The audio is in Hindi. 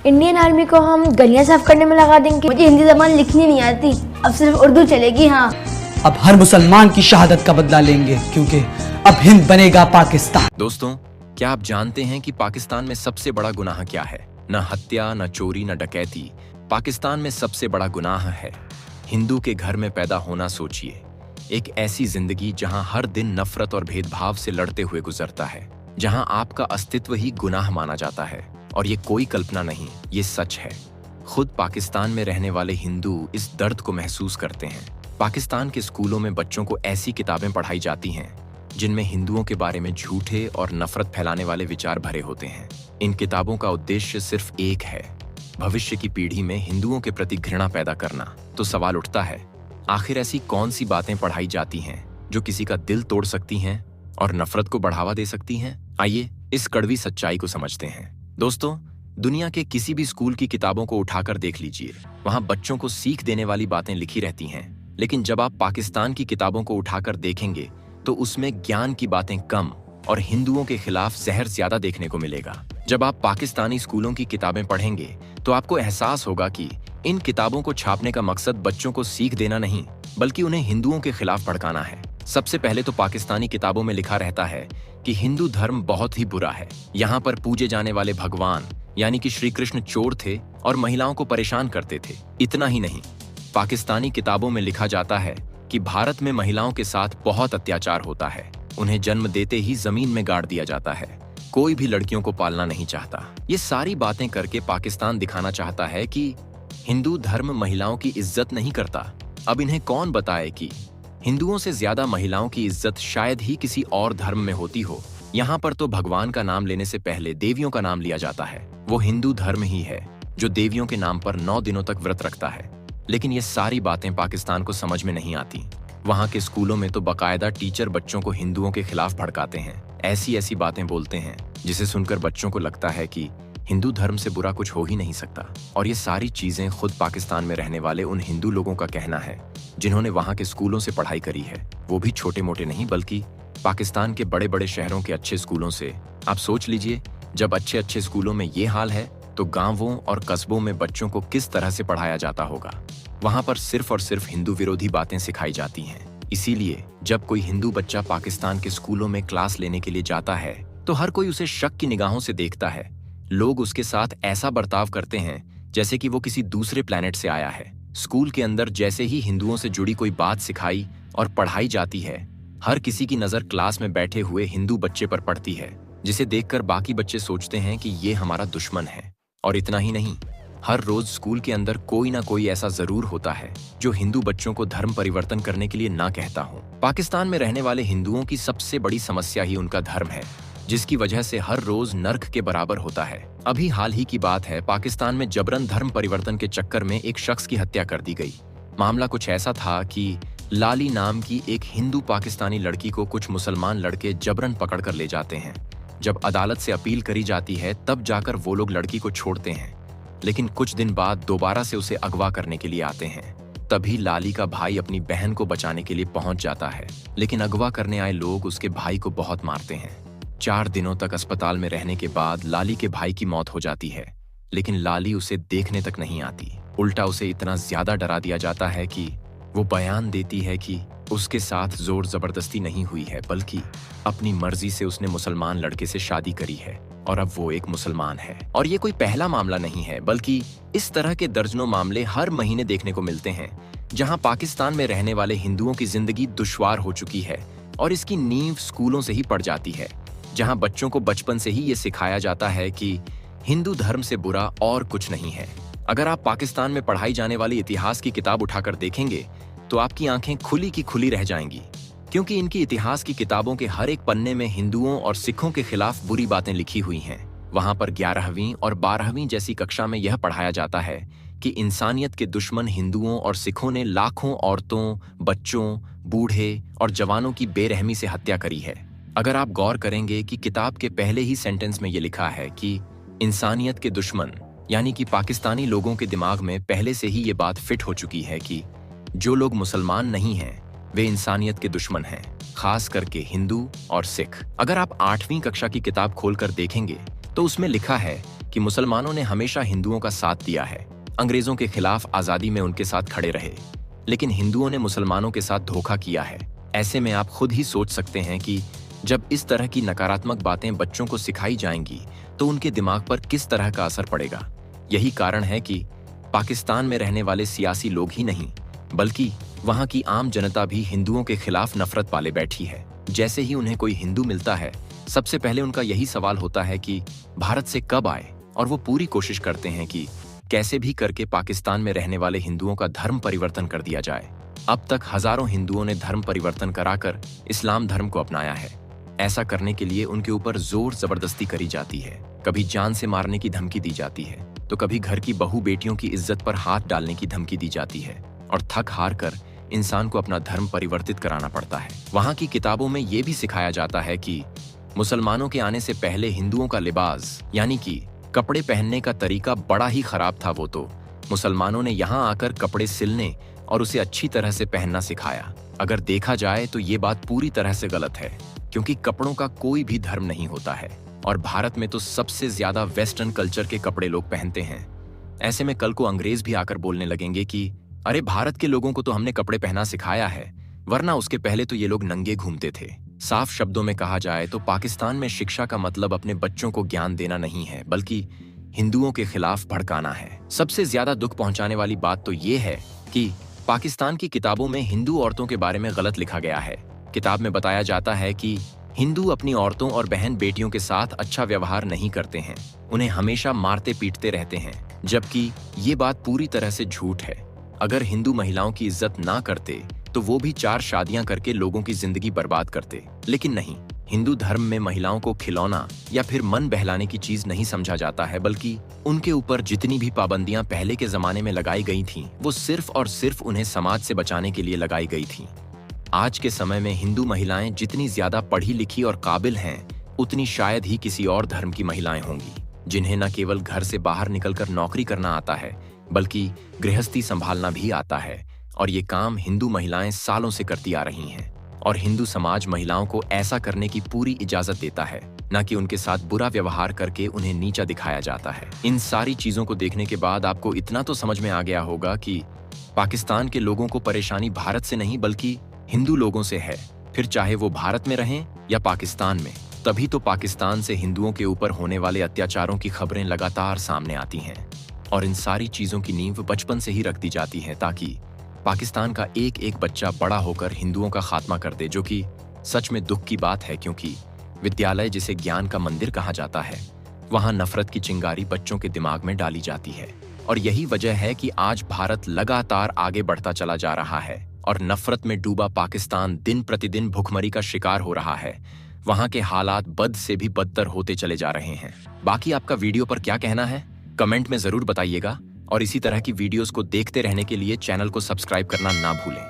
इंडियन आर्मी को हम गलियां साफ करने में लगा देंगे। मुझे हिंदी ज़बान लिखनी नहीं आती, अब सिर्फ उर्दू चलेगी। हाँ, अब हर मुसलमान की शहादत का बदला लेंगे, क्योंकि अब हिंद बनेगा पाकिस्तान। दोस्तों, क्या आप जानते हैं कि पाकिस्तान में सबसे बड़ा गुनाह क्या है? न हत्या, न चोरी, न डकैती। पाकिस्तान में सबसे बड़ा गुनाह है हिंदू के घर में पैदा होना। सोचिए, एक ऐसी जिंदगी जहां हर दिन नफरत और भेदभाव से लड़ते हुए गुजरता है, जहां आपका अस्तित्व ही गुनाह माना जाता है। और ये कोई कल्पना नहीं, ये सच है। खुद पाकिस्तान में रहने वाले हिंदू इस दर्द को महसूस करते हैं। पाकिस्तान के स्कूलों में बच्चों को ऐसी किताबें पढ़ाई जाती हैं जिनमें हिंदुओं के बारे में झूठे और नफरत फैलाने वाले विचार भरे होते हैं। इन किताबों का उद्देश्य सिर्फ एक है, भविष्य की पीढ़ी में हिंदुओं के प्रति घृणा पैदा करना। तो सवाल उठता है, आखिर ऐसी कौन सी बातें पढ़ाई जाती हैं जो किसी का दिल तोड़ सकती हैं और नफरत को बढ़ावा दे सकती हैं? आइए इस कड़वी सच्चाई को समझते हैं। दोस्तों, दुनिया के किसी भी स्कूल की किताबों को उठाकर देख लीजिए, वहां बच्चों को सीख देने वाली बातें लिखी रहती हैं। लेकिन जब आप पाकिस्तान की किताबों को उठाकर देखेंगे तो उसमें ज्ञान की बातें कम और हिंदुओं के खिलाफ जहर ज्यादा देखने को मिलेगा। जब आप पाकिस्तानी स्कूलों की किताबें पढ़ेंगे तो आपको एहसास होगा कि इन किताबों को छापने का मकसद बच्चों को सीख देना नहीं, बल्कि उन्हें हिंदुओं के खिलाफ भड़काना है। सबसे पहले तो पाकिस्तानी किताबों में लिखा रहता है कि हिंदू धर्म बहुत ही बुरा है। यहाँ पर पूजे जाने वाले भगवान यानी कि श्री कृष्ण चोर थे और महिलाओं को परेशान करते थे। इतना ही नहीं, पाकिस्तानी किताबों में लिखा जाता है कि भारत में महिलाओं के साथ बहुत अत्याचार होता है। उन्हें जन्म देते ही जमीन में गाड़ दिया जाता है। कोई भी लड़कियों को पालना नहीं चाहता। ये सारी बातें करके पाकिस्तान दिखाना चाहता है कि हिंदू धर्म महिलाओं की इज्जत नहीं करता। अब इन्हें कौन बताए कि हिंदुओं से ज्यादा महिलाओं की इज्जत शायद ही किसी और धर्म में होती हो। यहाँ पर तो भगवान का नाम लेने से पहले देवियों का नाम लिया जाता है। वो हिंदू धर्म ही है जो देवियों के नाम पर 9 दिनों तक व्रत रखता है। लेकिन ये सारी बातें पाकिस्तान को समझ में नहीं आती। वहाँ के स्कूलों में तो बाकायदा टीचर बच्चों को हिंदुओं के खिलाफ भड़काते हैं। ऐसी ऐसी बातें बोलते हैं जिसे सुनकर बच्चों को लगता है कि हिंदू धर्म से बुरा कुछ हो ही नहीं सकता। और ये सारी चीजें खुद पाकिस्तान में रहने वाले उन हिंदू लोगों का कहना है जिन्होंने वहाँ के स्कूलों से पढ़ाई करी है। वो भी छोटे मोटे नहीं, बल्कि पाकिस्तान के बड़े बड़े शहरों के अच्छे स्कूलों से। आप सोच लीजिए, जब अच्छे अच्छे स्कूलों में ये हाल है तो गांवों और कस्बों में बच्चों को किस तरह से पढ़ाया जाता होगा। वहां पर सिर्फ और सिर्फ हिंदू विरोधी बातें सिखाई जाती हैं। इसीलिए जब कोई हिंदू बच्चा पाकिस्तान के स्कूलों में क्लास लेने के लिए जाता है तो हर कोई उसे शक की निगाहों से देखता है। लोग उसके साथ ऐसा बर्ताव करते हैं जैसे कि वो किसी दूसरे प्लेनेट से आया है। स्कूल के अंदर जैसे ही हिंदुओं से जुड़ी कोई बात सिखाई और पढ़ाई जाती है, हर किसी की नजर क्लास में बैठे हुए हिंदू बच्चे पर पड़ती है, जिसे देखकर बाकी बच्चे सोचते हैं कि ये हमारा दुश्मन है। और इतना ही नहीं, हर रोज स्कूल के अंदर कोई ना कोई ऐसा जरूर होता है जो हिंदू बच्चों को धर्म परिवर्तन करने के लिए ना कहता हो। पाकिस्तान में रहने वाले हिंदुओं की सबसे बड़ी समस्या ही उनका धर्म है, जिसकी वजह से हर रोज नर्क के बराबर होता है। अभी हाल ही की बात है, पाकिस्तान में जबरन धर्म परिवर्तन के चक्कर में एक शख्स की हत्या कर दी गई। मामला कुछ ऐसा था कि लाली नाम की एक हिंदू पाकिस्तानी लड़की को कुछ मुसलमान लड़के जबरन पकड़ कर ले जाते हैं। जब अदालत से अपील करी जाती है तब जाकर वो लोग लड़की को छोड़ते हैं, लेकिन कुछ दिन बाद दोबारा से उसे अगवा करने के लिए आते हैं। तभी लाली का भाई अपनी बहन को बचाने के लिए पहुंच जाता है, लेकिन अगवा करने आए लोग उसके भाई को बहुत मारते हैं। 4 दिनों तक अस्पताल में रहने के बाद लाली के भाई की मौत हो जाती है, लेकिन लाली उसे देखने तक नहीं आती। उल्टा उसे इतना ज्यादा डरा दिया जाता है कि वो बयान देती है कि उसके साथ जोर जबरदस्ती नहीं हुई है, बल्कि अपनी मर्जी से उसने मुसलमान लड़के से शादी करी है और अब वो एक मुसलमान है। और ये कोई पहला मामला नहीं है, बल्कि इस तरह के दर्जनों मामले हर महीने देखने को मिलते हैं, जहां पाकिस्तान में रहने वाले हिंदुओं की जिंदगी दुश्वार हो चुकी है। और इसकी नींव स्कूलों से ही पड़ जाती है, जहां बच्चों को बचपन से ही ये सिखाया जाता है कि हिंदू धर्म से बुरा और कुछ नहीं है। अगर आप पाकिस्तान में पढ़ाई जाने वाली इतिहास की किताब उठाकर देखेंगे तो आपकी आंखें खुली की खुली रह जाएंगी, क्योंकि इनकी इतिहास की किताबों के हर एक पन्ने में हिंदुओं और सिखों के खिलाफ बुरी बातें लिखी हुई हैं। वहां पर 11वीं और 12वीं जैसी कक्षा में यह पढ़ाया जाता है कि इंसानियत के दुश्मन हिंदुओं और सिखों ने लाखों औरतों, बच्चों, बूढ़े और जवानों की बेरहमी से हत्या करी है। अगर आप गौर करेंगे कि किताब के पहले ही सेंटेंस में ये लिखा है कि इंसानियत के दुश्मन, यानी कि पाकिस्तानी लोगों के दिमाग में पहले से ही ये बात फिट हो चुकी है कि जो लोग मुसलमान नहीं हैं वे इंसानियत के दुश्मन हैं, खास करके हिंदू और सिख। अगर आप 8वीं कक्षा की किताब खोलकर देखेंगे तो उसमें लिखा है कि मुसलमानों ने हमेशा हिंदुओं का साथ दिया है, अंग्रेजों के खिलाफ आजादी में उनके साथ खड़े रहे, लेकिन हिंदुओं ने मुसलमानों के साथ धोखा किया है। ऐसे में आप खुद ही सोच सकते हैं कि जब इस तरह की नकारात्मक बातें बच्चों को सिखाई जाएंगी तो उनके दिमाग पर किस तरह का असर पड़ेगा। यही कारण है कि पाकिस्तान में रहने वाले सियासी लोग ही नहीं बल्कि वहां की आम जनता भी हिंदुओं के खिलाफ नफरत पाले बैठी है। जैसे ही उन्हें कोई हिंदू मिलता है, सबसे पहले उनका यही सवाल होता है कि भारत से कब आए, और वो पूरी कोशिश करते हैं कि कैसे भी करके पाकिस्तान में रहने वाले हिंदुओं का धर्म परिवर्तन कर दिया जाए। अब तक हजारों हिंदुओं ने धर्म परिवर्तन कराकर इस्लाम धर्म को अपनाया है। ऐसा करने के लिए उनके ऊपर जोर जबरदस्ती करी जाती है, कभी जान से मारने की धमकी दी जाती है, तो कभी घर की बहू बेटियों की इज्जत पर हाथ डालने की धमकी दी जाती है, और थक हार कर इंसान को अपना धर्म परिवर्तित कराना पड़ता है। वहाँ की किताबों में ये भी सिखाया जाता है कि मुसलमानों के आने से पहले हिंदुओं का लिबास यानी कि कपड़े पहनने का तरीका बड़ा ही खराब था। वो तो मुसलमानों ने यहाँ आकर कपड़े सिलने और उसे अच्छी तरह से पहनना सिखाया। अगर देखा जाए तो ये बात पूरी तरह से गलत है, क्योंकि कपड़ों का कोई भी धर्म नहीं होता है, और भारत में तो सबसे ज्यादा वेस्टर्न कल्चर के कपड़े लोग पहनते हैं। ऐसे में कल को अंग्रेज भी आकर बोलने लगेंगे कि अरे भारत के लोगों को तो हमने कपड़े पहना सिखाया है, वरना उसके पहले तो ये लोग नंगे घूमते थे। साफ शब्दों में कहा जाए तो पाकिस्तान में शिक्षा का मतलब अपने बच्चों को ज्ञान देना नहीं है, बल्कि हिंदुओं के खिलाफ भड़काना है। सबसे ज्यादा दुख पहुंचाने वाली बात तो ये है कि पाकिस्तान की किताबों में हिंदू औरतों के बारे में गलत लिखा गया है। किताब में बताया जाता है कि हिंदू अपनी औरतों और बहन बेटियों के साथ अच्छा व्यवहार नहीं करते हैं, उन्हें हमेशा मारते पीटते रहते हैं, जबकि ये बात पूरी तरह से झूठ है। अगर हिंदू महिलाओं की इज्जत ना करते तो वो भी 4 शादियां करके लोगों की जिंदगी बर्बाद करते, लेकिन नहीं। हिंदू धर्म में महिलाओं को खिलौना या फिर मन बहलाने की चीज नहीं समझा जाता है, बल्कि उनके ऊपर जितनी भी पाबंदियां पहले के जमाने में लगाई गई थीं, वो सिर्फ और सिर्फ उन्हें समाज से बचाने के लिए लगाई गई थीं। आज के समय में हिंदू महिलाएं जितनी ज्यादा पढ़ी लिखी और काबिल हैं, उतनी शायद ही किसी और धर्म की महिलाएं होंगी, जिन्हें न केवल घर से बाहर निकलकर नौकरी करना आता है, बल्कि गृहस्थी संभालना भी आता है। और ये काम हिंदू महिलाएं सालों से करती आ रही हैं, और हिंदू समाज महिलाओं को ऐसा करने की पूरी इजाजत देता है, न कि उनके साथ बुरा व्यवहार करके उन्हें नीचा दिखाया जाता है। इन सारी चीजों को देखने के बाद आपको इतना तो समझ में आ गया होगा कि पाकिस्तान के लोगों को परेशानी भारत से नहीं बल्कि हिंदू लोगों से है, फिर चाहे वो भारत में रहें या पाकिस्तान में। तभी तो पाकिस्तान से हिंदुओं के ऊपर होने वाले अत्याचारों की खबरें लगातार सामने आती हैं, और इन सारी चीजों की नींव बचपन से ही रख दी जाती है ताकि पाकिस्तान का एक एक बच्चा बड़ा होकर हिंदुओं का खात्मा कर दे, जो कि सच में दुख की बात है, क्योंकि विद्यालय जिसे ज्ञान का मंदिर कहा जाता है, वहां नफरत की चिंगारी बच्चों के दिमाग में डाली जाती है। और यही वजह है कि आज भारत लगातार आगे बढ़ता चला जा रहा है, और नफरत में डूबा पाकिस्तान दिन प्रतिदिन भुखमरी का शिकार हो रहा है। वहां के हालात बद से भी बदतर होते चले जा रहे हैं। बाकी आपका वीडियो पर क्या कहना है, कमेंट में जरूर बताइएगा, और इसी तरह की वीडियोस को देखते रहने के लिए चैनल को सब्सक्राइब करना ना भूलें।